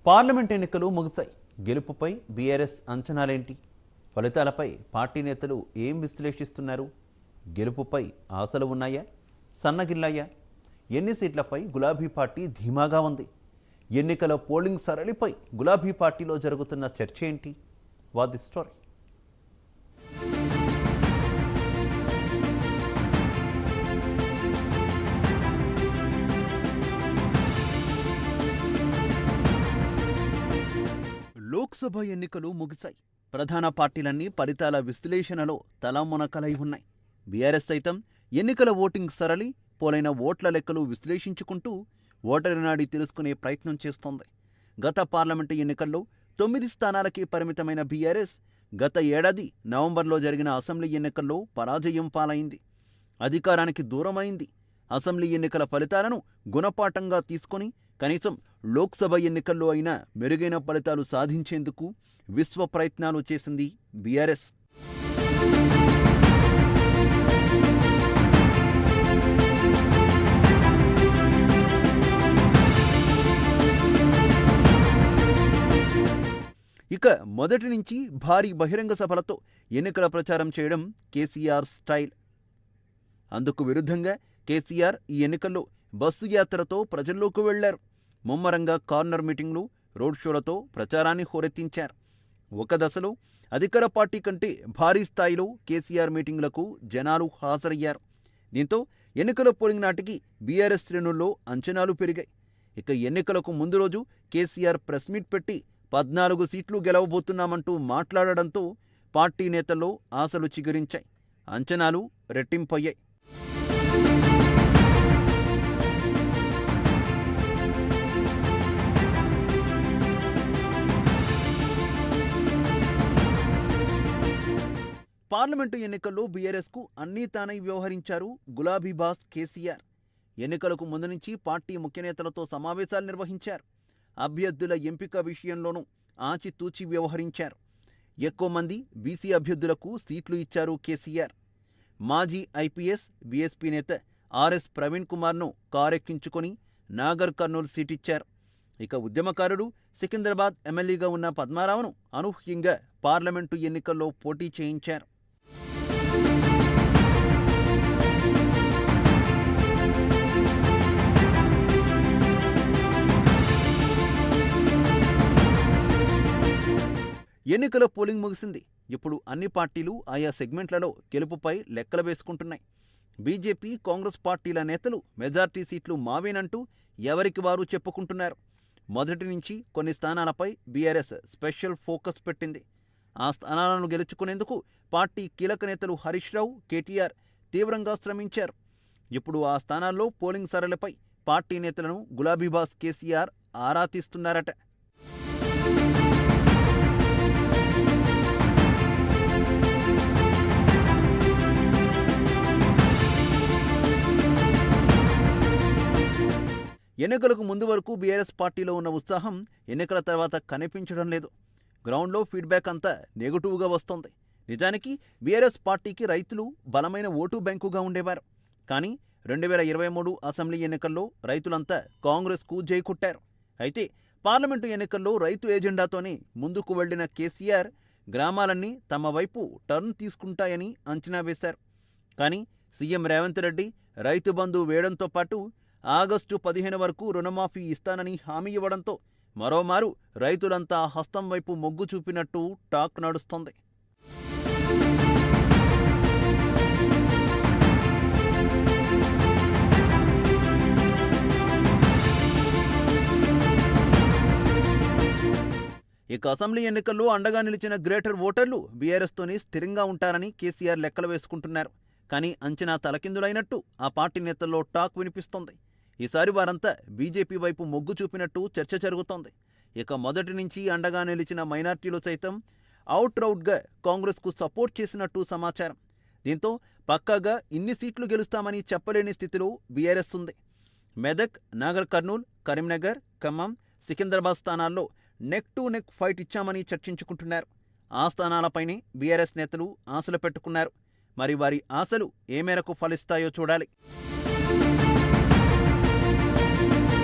Parliament ఎన్నికలు ముగిశాయి. గెలుపుపై BRS అంచనాలేంటి? ఫలితాలపై పార్టీ నేతలు ఏం విశ్లేషిస్తున్నారు? గెలుపుపై ఆశలు ఉన్నాయా, సన్నగిల్లాయా? ఎన్ని సీట్లపై గులాబీ పార్టీ ధీమాగా ఉంది? ఎన్నికల పోలింగ్ సరళిపై గులాబీ పార్టీలో జరుగుతున్న చర్చ ఏంటి? What the story? లోక్సభ ఎన్నికలు ముగిశాయి. ప్రధాన పార్టీలన్నీ ఫలితాల విశ్లేషణలో తలమునకలై ఉన్నాయి. బీఆర్ఎస్ సైతం ఎన్నికల ఓటింగ్ సరళి, పోలైన ఓట్ల లెక్కలు విశ్లేషించుకుంటూ ఓటరి నాడి తెలుసుకునే ప్రయత్నం చేస్తోంది. గత పార్లమెంటు ఎన్నికల్లో 9 స్థానాలకే పరిమితమైన బీఆర్ఎస్ గత ఏడాది నవంబర్లో జరిగిన అసెంబ్లీ ఎన్నికల్లో పరాజయం పాలైంది. అధికారానికి దూరమైంది. అసెంబ్లీ ఎన్నికల ఫలితాలను గుణపాఠంగా తీసుకొని కనీసం లోక్సభ ఎన్నికల్లో అయినా మెరుగైన ఫలితాలు సాధించేందుకు విశ్వ ప్రయత్నాలు చేసింది బీఆర్ఎస్. ఇక మొదటి నుంచి భారీ బహిరంగ సభలతో ఎన్నికల ప్రచారం చేయడం కేసీఆర్ స్టైల్. అందుకు విరుద్ధంగా కేసీఆర్ ఈ ఎన్నికల్లో బస్సు యాత్రతో ప్రజల్లోకి వెళ్లారు. ముమ్మరంగా కార్నర్ మీటింగ్లు, రోడ్ షోలతో ప్రచారాన్ని హోరెత్తించారు. ఒక దశలో అధికార పార్టీ కంటే భారీ స్థాయిలో కేసీఆర్ మీటింగులకు జనాలు హాజరయ్యారు. దీంతో ఎన్నికల పోలింగ్ నాటికి బీఆర్ఎస్ శ్రేణుల్లో అంచనాలు పెరిగాయి. ఇక ఎన్నికలకు ముందు రోజు కేసీఆర్ ప్రెస్ మీట్ పెట్టి 14 సీట్లు గెలవబోతున్నామంటూ మాట్లాడడంతో పార్టీ నేతల్లో ఆశలు చిగురించాయి. అంచనాలు రెట్టింపయ్యాయి. పార్లమెంటు ఎన్నికల్లో బీఆర్ఎస్కు అన్నీ తానై వ్యవహరించారు గులాబీ బాస్ కేసీఆర్. ఎన్నికలకు ముందు నుంచి పార్టీ ముఖ్యనేతలతో సమావేశాలు నిర్వహించారు. అభ్యర్థుల ఎంపిక విషయంలోనూ ఆచితూచి వ్యవహరించారు. ఎక్కువ మంది బీసీ అభ్యర్థులకు సీట్లు ఇచ్చారు కేసీఆర్. మాజీ ఐపీఎస్ బీఎస్పీ నేత ఆర్ఎస్ ప్రవీణ్ కుమార్ను కారెక్కించుకొని నాగర్ కర్నూల్ సీటిచ్చారు. ఇక ఉద్యమకారుడు, సికింద్రాబాద్ ఎమ్మెల్యేగా ఉన్న పద్మారావును అనూహ్యంగా పార్లమెంటు ఎన్నికల్లో పోటీ చేయించారు. ఎన్నికల పోలింగ్ ముగిసింది. ఇప్పుడు అన్ని పార్టీలు ఆయా సెగ్మెంట్లలో గెలుపుపై లెక్కలు వేసుకుంటున్నాయి. బీజేపీ, కాంగ్రెస్ పార్టీల నేతలు మెజార్టీ సీట్లు మావేనంటూ ఎవరికి వారు చెప్పుకుంటున్నారు. మొదటి నుంచి కొన్ని స్థానాలపై బీఆర్ఎస్ స్పెషల్ ఫోకస్ పెట్టింది. ఆ స్థానాలను గెలుచుకునేందుకు పార్టీ కీలక నేతలు హరీష్ రావు, కేటీఆర్ తీవ్రంగా శ్రమించారు. ఇప్పుడు ఆ స్థానాల్లో పోలింగ్ సరళిపై పార్టీ నేతలను గులాబీ బాస్ కేసీఆర్ ఆరా తీస్తున్నారట. ఎన్నికలకు ముందు వరకు బీఆర్ఎస్ పార్టీలో ఉన్న ఉత్సాహం ఎన్నికల తర్వాత కనిపించడం లేదు. గ్రౌండ్లో ఫీడ్బ్యాక్ అంతా నెగటివ్గా వస్తోంది. నిజానికి బీఆర్ఎస్ పార్టీకి రైతులు బలమైన ఓటు బ్యాంకుగా ఉండేవారు. కానీ 2023 అసెంబ్లీ ఎన్నికల్లో రైతులంతా కాంగ్రెస్కు జై కొట్టారు. అయితే పార్లమెంటు ఎన్నికల్లో రైతు ఎజెండాతోనే ముందుకు వెళ్లిన కేసీఆర్ గ్రామాలన్నీ తమ వైపు టర్న్ తీసుకుంటాయని అంచనా వేశారు. కానీ సీఎం రేవంత్ రెడ్డి రైతు బంధు వేయడంతో పాటు ఆగస్టు 15 వరకు రుణమాఫీ ఇస్తానని హామీ ఇవ్వడంతో మరోమారు రైతులంతా హస్తం వైపు మొగ్గు చూపినట్టు టాక్ నడుస్తోంది. ఇక అసెంబ్లీ ఎన్నికల్లో అండగా నిలిచిన గ్రేటర్ ఓటర్లు బీఆర్ఎస్తోనే స్థిరంగా ఉంటారని కేసీఆర్ లెక్కలు వేసుకుంటున్నారు. కానీ అంచనా తలకిందులైనట్టు ఆ పార్టీ నేతల్లో టాక్ వినిపిస్తోంది. ఈసారి వారంతా బీజేపీ వైపు మొగ్గు చూపినట్టు చర్చ జరుగుతోంది. ఇక మొదటి నుంచి అండగా నిలిచిన మైనార్టీలు సైతం అవుట్రౌట్గా కాంగ్రెస్కు సపోర్ట్ చేసినట్టు సమాచారం. దీంతో పక్కాగా ఇన్ని సీట్లు గెలుస్తామని చెప్పలేని స్థితిలో బీఆర్ఎస్ ఉంది. మెదక్, నాగర్ కర్నూల్, కరీంనగర్, ఖమ్మం, సికింద్రాబాద్ స్థానాల్లో నెక్ టు నెక్ ఫైట్ ఇచ్చామని చర్చించుకుంటున్నారు. ఆ స్థానాలపైనే బీఆర్ఎస్ నేతలు ఆశలు పెట్టుకున్నారు. మరి వారి ఆశలు ఏ మేరకు ఫలిస్తాయో చూడాలి.